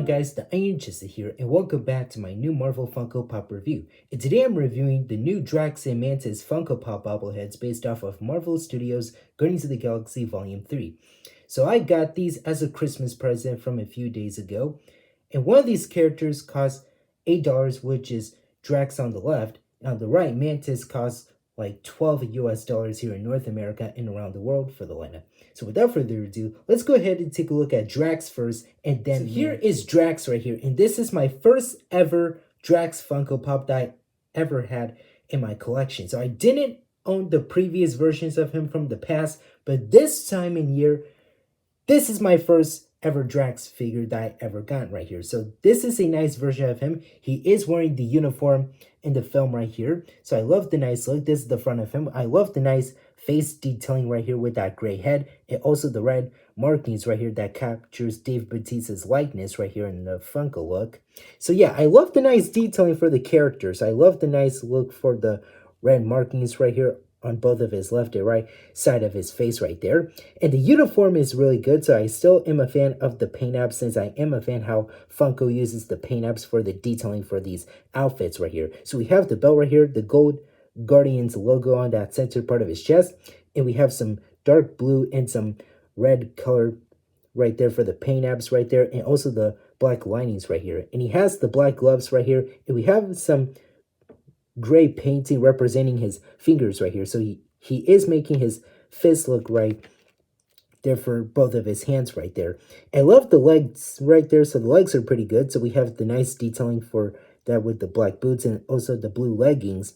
guys, the Iron Chester here, and welcome back to my new Marvel Funko Pop review. And today I'm reviewing the new Drax and Mantis Funko Pop bobbleheads based off of Marvel Studios' Guardians of the Galaxy Volume 3. So I got these as a Christmas present from a few days ago, and one of these characters costs $8, which is Drax on the left, and on the right, Mantis costs like $12 here in North America and around the world for the lineup. So without further ado, let's go ahead and take a look at Drax first, and then here is Drax right here, and this is my first ever Drax Funko Pop that I ever had in my collection. So I didn't own the previous versions of him from the past, but this time in year, this is my first ever Drax figure that I ever got right here. So this is a nice version of him. He is wearing the uniform in the film right here. So I love the nice look. This is the front of him. I love the nice face detailing right here with that gray head, and also the red markings right here that captures Dave Bautista's likeness right here in the Funko look. So yeah, I love the nice detailing for the characters. I love the nice look for the red markings right here on both of his left and right side of his face right there. And the uniform is really good, so I still am a fan of the paint apps, since I am a fan how Funko uses the paint apps for the detailing for these outfits right here. So we have the belt right here, the gold Guardians logo on that center part of his chest, and we have some dark blue and some red color right there for the paint apps right there, and also the black linings right here. And he has the black gloves right here, and we have some gray painting representing his fingers right here. So he is making his fist look right there for both of his hands right there. I love the legs right there, so the legs are pretty good. So we have the nice detailing for that with the black boots and also the blue leggings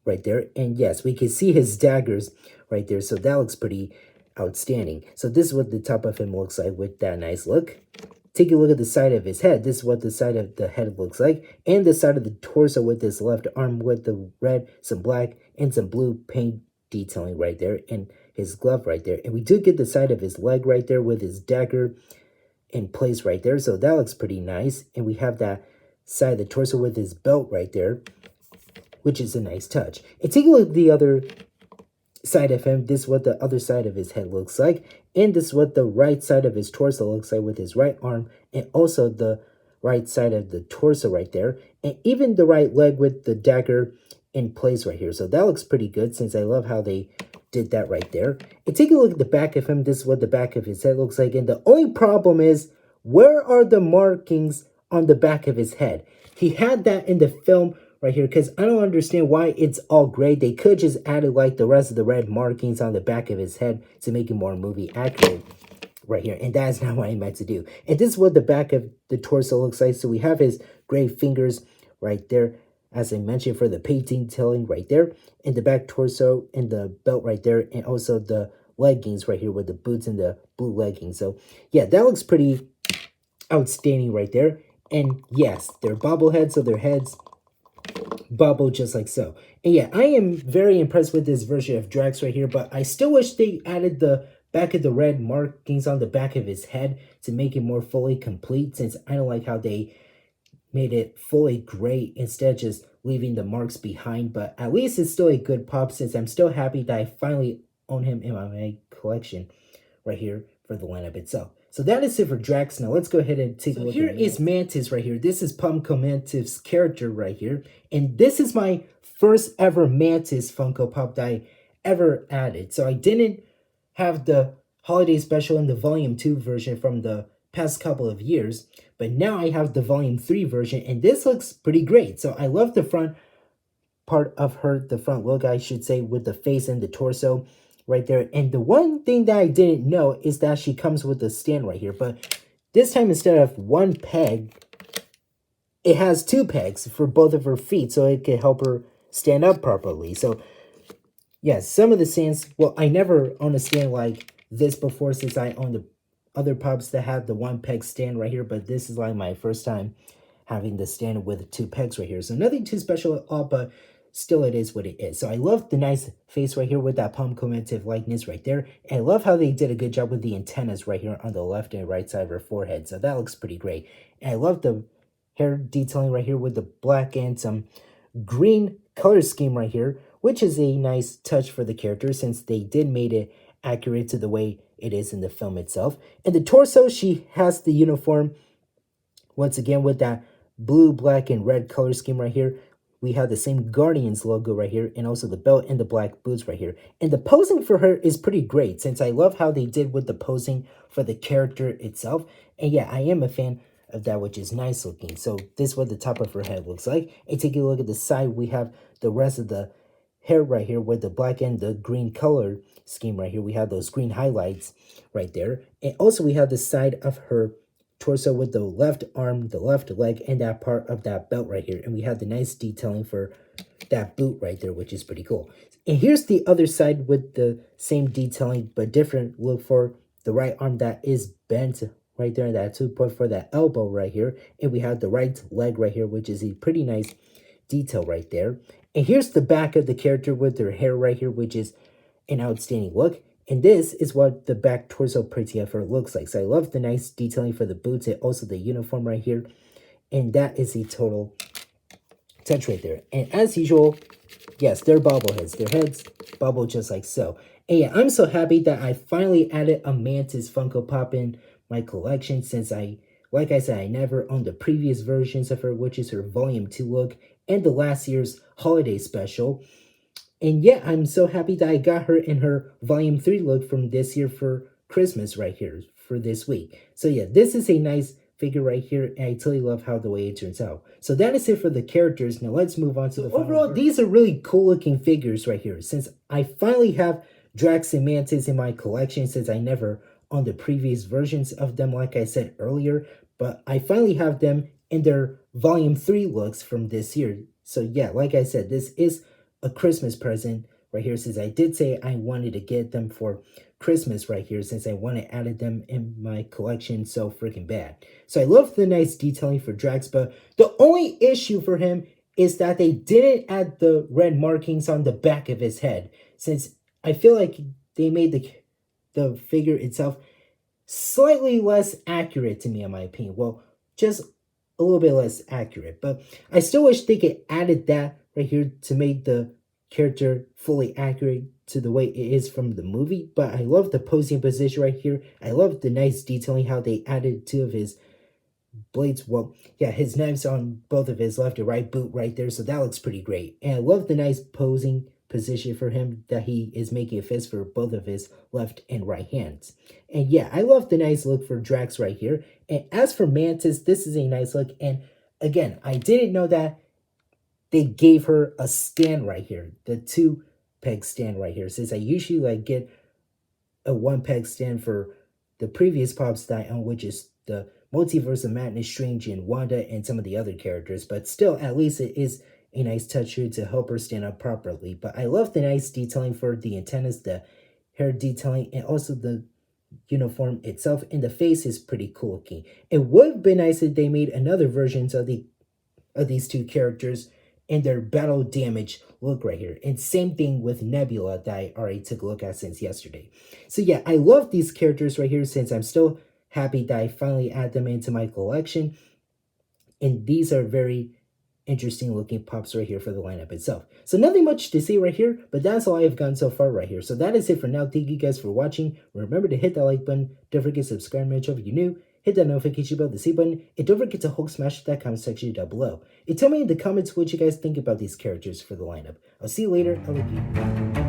right there. And yes, we can see his daggers right there, so that looks pretty outstanding. So this is what the top of him looks like with that nice look. Take a look at the side of his head. This is what the side of the head looks like, and the side of the torso with his left arm with the red, some black, and some blue paint detailing right there, and his glove right there. And we do get the side of his leg right there with his dagger in place right there, so that looks pretty nice. And we have that side of the torso with his belt right there, which is a nice touch. And take a look at the other side of him. This is what the other side of his head looks like, and this is what the right side of his torso looks like with his right arm, and also the right side of the torso right there, and even the right leg with the dagger in place right here. So that looks pretty good, since I love how they did that right there. And take a look at the back of him. This is what the back of his head looks like, and the only problem is, where are the markings on the back of his head? He had that in the film right here, because I don't understand why it's all gray. They could just added like the rest of the red markings on the back of his head to make it more movie accurate right here, and that's not what I meant to do. And this is what the back of the torso looks like. So we have his gray fingers right there, as I mentioned, for the painting detailing right there, and the back torso and the belt right there, and also the leggings right here with the boots and the blue leggings. So yeah, that looks pretty outstanding right there. And yes, they're bobbleheads, so their heads bubble just like so. And yeah, I am very impressed with this version of Drax right here, but I still wish they added the back of the red markings on the back of his head to make it more fully complete, since I don't like how they made it fully gray instead of just leaving the marks behind. But at least it's still a good pop, since I'm still happy that I finally own him in my collection right here for the lineup itself. So that is it for Drax. Now let's go ahead and take a look. Here is Mantis right here. This is Funko Mantis' character right here. And this is my first ever Mantis Funko Pop that I ever added. So I didn't have the holiday special in the Volume 2 version from the past couple of years, but now I have the Volume 3 version, and this looks pretty great. So I love the front part of her, the front look, I should say, with the face and the torso right there. And the one thing that I didn't know is that she comes with a stand right here, but this time instead of one peg, it has two pegs for both of her feet, so it can help her stand up properly. So yes, some of the stands, well, I never owned a stand like this before, since I own the other pops that have the one peg stand right here, but this is like my first time having the stand with two pegs right here. So nothing too special at all, but still it is what it is. So I love the nice face right here with that palm commemorative likeness right there. And I love how they did a good job with the antennas right here on the left and right side of her forehead. So that looks pretty great. And I love the hair detailing right here with the black and some green color scheme right here, which is a nice touch for the character, since they did made it accurate to the way it is in the film itself. And the torso, she has the uniform Once again, with that blue, black, and red color scheme right here, we have the same Guardians logo right here, and also the belt and the black boots right here. And the posing for her is pretty great, since I love how they did with the posing for the character itself. And yeah, I am a fan of that, which is nice looking. So this is what the top of her head looks like. And take a look at the side, we have the rest of the hair right here with the black and the green color scheme right here. We have those green highlights right there. And also we have the side of her torso with the left arm, the left leg, and that part of that belt right here. And we have the nice detailing for that boot right there, which is pretty cool. And here's the other side with the same detailing, but different. Look for the right arm that is bent right there, that 2 point for that elbow right here. And we have the right leg right here, which is a pretty nice detail right there. And here's the back of the character with their hair right here, which is an outstanding look. And this is what the back torso pretty of her looks like. So I love the nice detailing for the boots and also the uniform right here. And that is a total touch right there. And as usual, yes, they're bobbleheads. Their heads bubble just like so. And yeah, I'm so happy that I finally added a Mantis Funko Pop in my collection, since like I said, I never owned the previous versions of her, which is her Volume 2 look and the last year's holiday special. And yeah, I'm so happy that I got her in her Volume 3 look from this year for Christmas right here for this week. So yeah, this is a nice figure right here, and I totally love how the way it turns out. So that is it for the characters. Now let's move on to the overall. These are really cool looking figures right here, since I finally have Drax and Mantis in my collection, since I never owned the previous versions of them, like I said earlier. But I finally have them in their Volume 3 looks from this year. So yeah, like I said, this is a Christmas present right here, since I did say I wanted to get them for Christmas right here, since I want to add them in my collection so freaking bad. So I love the nice detailing for Drax, but the only issue for him is that they didn't add the red markings on the back of his head, since I feel like they made the figure itself slightly less accurate to me, in my opinion. Well, just a little bit less accurate, but I still wish they could added that right here to make the character fully accurate to the way it is from the movie. But I love the posing position right here. I love the nice detailing, how they added 2 of his blades. Well, yeah, his knives on both of his left and right boot right there, so that looks pretty great. And I love the nice posing position for him, that he is making a fist for both of his left and right hands. And yeah, I love the nice look for Drax right here. And as for Mantis, this is a nice look. And again, I didn't know that they gave her a stand right here, the 2-peg stand right here, since I usually like get a 1-peg stand for the previous pops that I own, which is the Multiverse of Madness, Strange, and Wanda, and some of the other characters. But still, at least it is a nice touch here to help her stand up properly. But I love the nice detailing for the antennas, the hair detailing, and also the uniform itself. And the face is pretty cool looking. It would have been nice if they made another versions of these 2 characters in their battle damage look right here. And same thing with Nebula that I already took a look at since yesterday. So yeah, I love these characters right here, since I'm still happy that I finally add them into my collection. And these are very interesting looking pops right here for the lineup itself. So nothing much to say right here, but that's all I've gotten so far right here. So that is it for now. Thank you guys for watching. Remember to hit that like button. Don't forget to subscribe to my channel if you're new. Hit that notification bell, the C button, and don't forget to Hulk smash that comment section down below. And tell me in the comments what you guys think about these characters for the lineup. I'll see you later. I love you.